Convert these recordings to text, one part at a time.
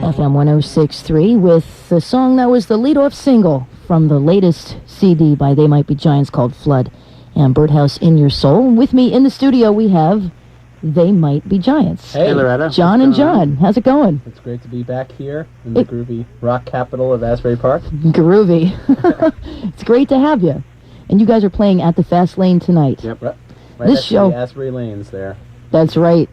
FM 106.3 with the song that was the lead-off single from the latest CD by They Might Be Giants called Flood, and Birdhouse in Your Soul. With me in the studio we have They Might Be Giants. Hey, Loretta. John and John. How's it going? It's great to be back here in the groovy rock capital of Asbury Park. Groovy. It's great to have you. And you guys are playing at the Fast Lane tonight. Yep, right this next show, to the Asbury Lanes there. That's right.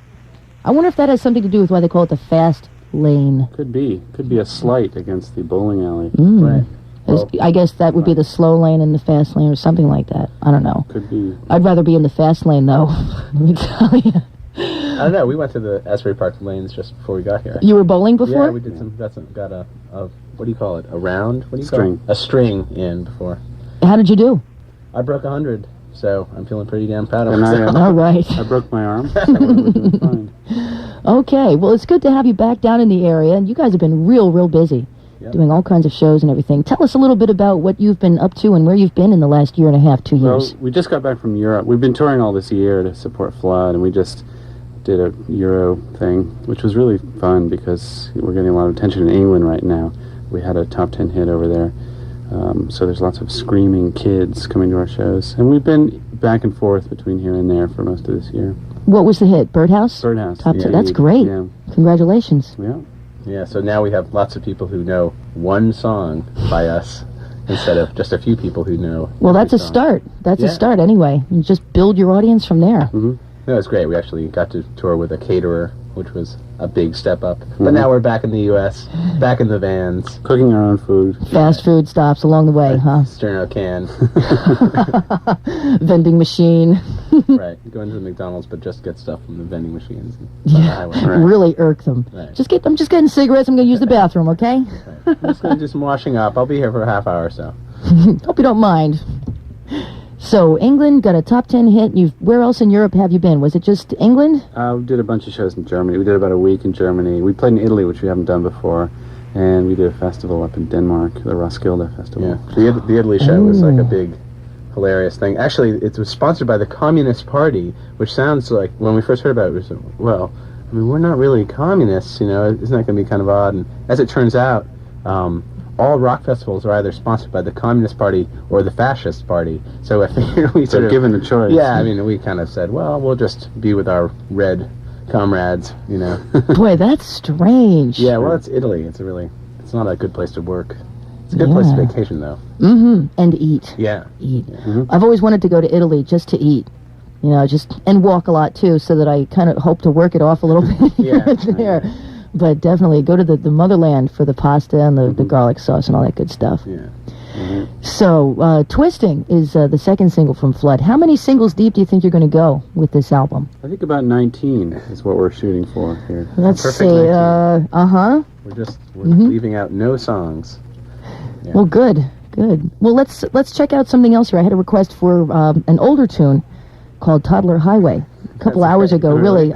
I wonder if that has something to do with why they call it the Fast Lane. Could be a slight against the bowling alley. Right. Well, I guess that would be the slow lane and the fast lane or something like that. I don't know. Could be. I'd rather be in the fast lane, though. Let me tell you. I don't know. We went to the Asbury Park lanes just before we got here. You were bowling before? Yeah, we did got a what do you call it? A round? What do you String. call it? A string in before. How did you do? I broke 100, so I'm feeling pretty damn proud of And myself. All right. I broke my arm. So we're doing fine. Okay. Well, it's good to have you back down in the area, and you guys have been real busy. Yep. Doing all kinds of shows and everything. Tell us a little bit about what you've been up to and where you've been in the last year and a half, 2 years. Well, we just got back from Europe. We've been touring all this year to support Flood, and we just did a Euro thing, which was really fun because we're getting a lot of attention in England right now. We had a top 10 hit over there. So there's lots of screaming kids coming to our shows. And we've been back and forth between here and there for most of this year. What was the hit? Birdhouse? Birdhouse. Top yeah, 10. That's great. Yeah. Congratulations. Yeah. Yeah, so now we have lots of people who know one song by us instead of just a few people who know. Well, that's a song. start. That's a Yeah. start anyway. You just build your audience from there. Mm-hmm. No, it was great. We actually got to tour with a caterer, which was a big step up. But now we're back in the U.S., back in the vans. Cooking our own food. Fast food stops along the way, huh? Sterno can. Vending machine. Right. Go into the McDonald's, but just get stuff from the vending machines. On the highway. Right. Really irk them. Right. I'm just getting cigarettes. I'm going to use the bathroom, okay? Right. I'm just going to do some washing up. I'll be here for a half hour or so. Hope you don't mind. So, England got a top 10 hit. Where else in Europe have you been? Was it just England? We did a bunch of shows in Germany. We did about a week in Germany. We played in Italy, which we haven't done before. And we did a festival up in Denmark, the Roskilde Festival. Yeah. The Italy show was like a big, hilarious thing. Actually, it was sponsored by the Communist Party, which sounds like, when we first heard about it, we said, well, I mean, we're not really communists, you know, isn't that going to be kind of odd? And as it turns out, all rock festivals are either sponsored by the Communist Party or the Fascist Party. So I figured we sort of... given the choice. Yeah, I mean, we kind of said, well, we'll just be with our red comrades, you know. Boy, that's strange. Yeah, well, it's Italy. It's not a good place to work. It's a good place to vacation, though. Mm-hmm. And eat. Yeah. Eat. Mm-hmm. I've always wanted to go to Italy just to eat. You know, and walk a lot, too, so that I kind of hope to work it off a little bit here and there. But definitely go to the motherland for the pasta and the garlic sauce and all that good stuff. Yeah. Mm-hmm. So, Twisting is the second single from Flood. How many singles deep do you think you're going to go with this album? I think about 19 is what we're shooting for here. Let's Perfect see. 19. We're Mm-hmm. leaving out no songs. Yeah. Well, good. Well, let's check out something else here. I had a request for an older tune called Toddler Highway a couple hours ago, really.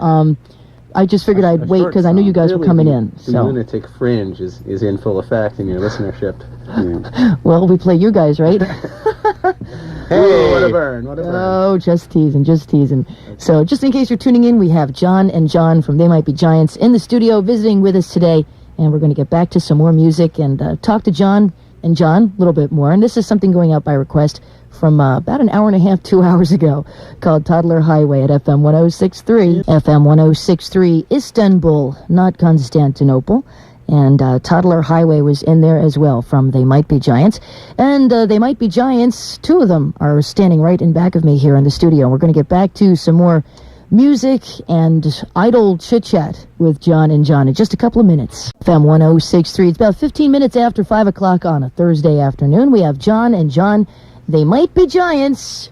I just figured I'd wait because I knew you guys were coming in. The So, lunatic fringe is in full effect in your listenership. Yeah. well, we play you guys, right? Hey, what a burn! What a burn! Oh, just teasing. So, just in case you're tuning in, we have John and John from They Might Be Giants in the studio visiting with us today, and we're going to get back to some more music and talk to John and John a little bit more. And this is something going out by request from about an hour and a half, 2 hours ago, called Toddler Highway at FM 106.3. FM 106.3, Istanbul, not Constantinople. And Toddler Highway was in there as well from They Might Be Giants. And They Might Be Giants, two of them are standing right in back of me here in the studio. We're going to get back to some more music and idle chit-chat with John and John in just a couple of minutes. FM 106.3, it's about 15 minutes after 5 o'clock on a Thursday afternoon. We have John and John, They Might Be Giants.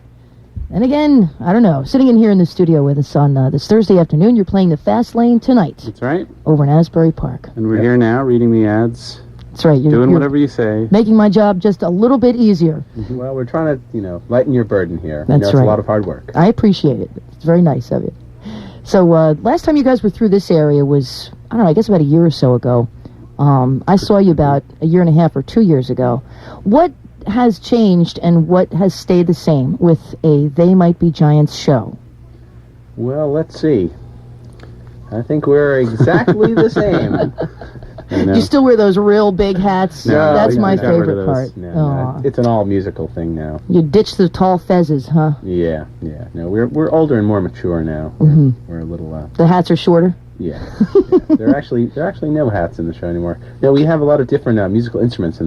And again, I don't know, sitting in here in the studio with us on this Thursday afternoon, you're playing the Fast Lane tonight. That's right. Over in Asbury Park. And we're here now reading the ads. That's right. Doing whatever you say. Making my job just a little bit easier. Well, we're trying to, lighten your burden here. That's it's right. a lot of hard work. I appreciate it. It's very nice of you. So, last time you guys were through this area was, I don't know, I guess about a year or so ago. I saw you about a year and a half or 2 years ago. What has changed and what has stayed the same with a They Might Be Giants show? Well, let's see. I think we're exactly the same. I know. You still wear those real big hats? No, That's I my got rid of favorite those. part. No, Aw. it's an all musical thing now. You ditched the tall fezzes, huh? Yeah. No, we're older and more mature now. Mm-hmm. We're a little The hats are shorter? yeah. There are actually no hats in the show anymore. No, we have a lot of different musical instruments in